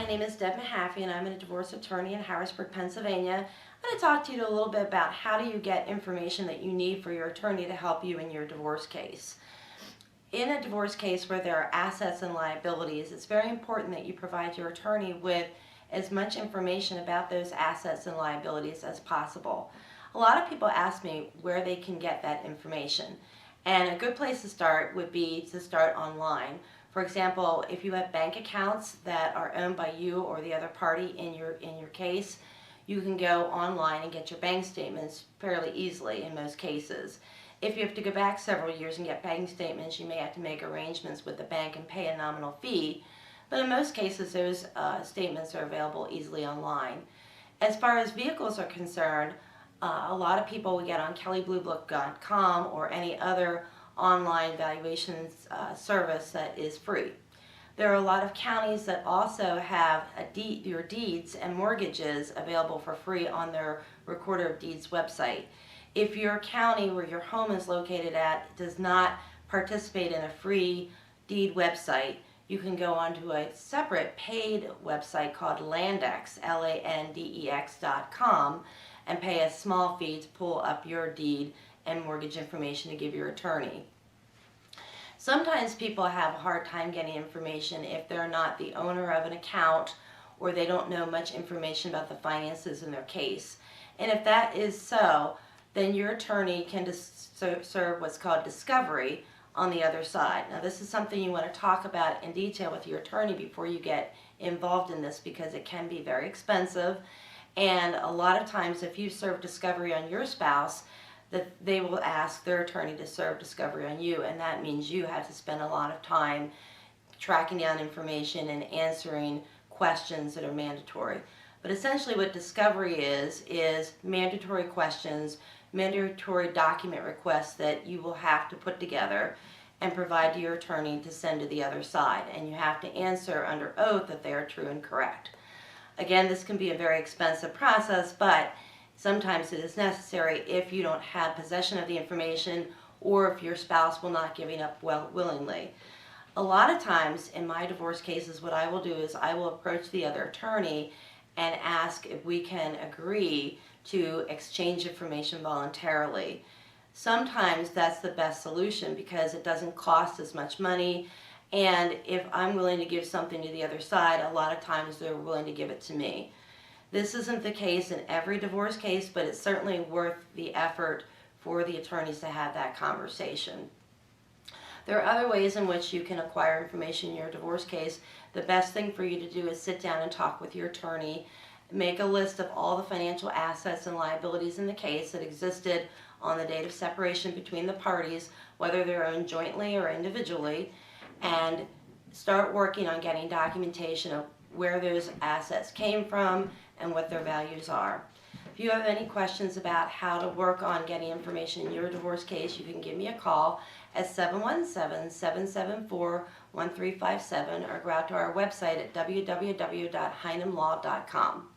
my name is Deb Mahaffey and I'm a divorce attorney in Harrisburg, Pennsylvania. I'm going to talk to you a little bit about how do you get information that you need for your attorney to help you in your divorce case. In a divorce case where there are assets and liabilities, it's very important that you provide your attorney with as much information about those assets and liabilities as possible. A lot of people ask me where they can get that information, and a good place to start would be to start online. For example, if you have bank accounts that are owned by you or the other party in your case, you can go online and get your bank statements fairly easily in most cases. If you have to go back several years and get bank statements, you may have to make arrangements with the bank and pay a nominal fee. But in most cases, those statements are available easily online. As far as vehicles are concerned, a lot of people will get on kellybluebook.com or any other online valuations service that is free. There are a lot of counties that also have your deeds and mortgages available for free on their Recorder of Deeds website. If your county where your home is located at does not participate in a free deed website, you can go onto a separate paid website called Landex, LANDEX.com, and pay a small fee to pull up your deed and mortgage information to give your attorney. Sometimes people have a hard time getting information if they're not the owner of an account or they don't know much information about the finances in their case. And if that is so, then your attorney can serve what's called discovery on the other side. Now, this is something you want to talk about in detail with your attorney before you get involved in this, because it can be very expensive. And a lot of times if you serve discovery on your spouse, that they will ask their attorney to serve discovery on you, and that means you have to spend a lot of time tracking down information and answering questions that are mandatory. But essentially what discovery is mandatory questions, mandatory document requests that you will have to put together and provide to your attorney to send to the other side, and you have to answer under oath that they are true and correct. Again, this can be a very expensive process, but sometimes it is necessary if you don't have possession of the information or if your spouse will not give it up willingly. A lot of times in my divorce cases, what I will do is I will approach the other attorney and ask if we can agree to exchange information voluntarily. Sometimes that's the best solution because it doesn't cost as much money, and if I'm willing to give something to the other side, a lot of times they're willing to give it to me. This isn't the case in every divorce case, but it's certainly worth the effort for the attorneys to have that conversation. There are other ways in which you can acquire information in your divorce case. The best thing for you to do is sit down and talk with your attorney, make a list of all the financial assets and liabilities in the case that existed on the date of separation between the parties, whether they're owned jointly or individually, and start working on getting documentation of where those assets came from and what their values are. If you have any questions about how to work on getting information in your divorce case, you can give me a call at 717-774-1357 or go out to our website at www.heinemlaw.com.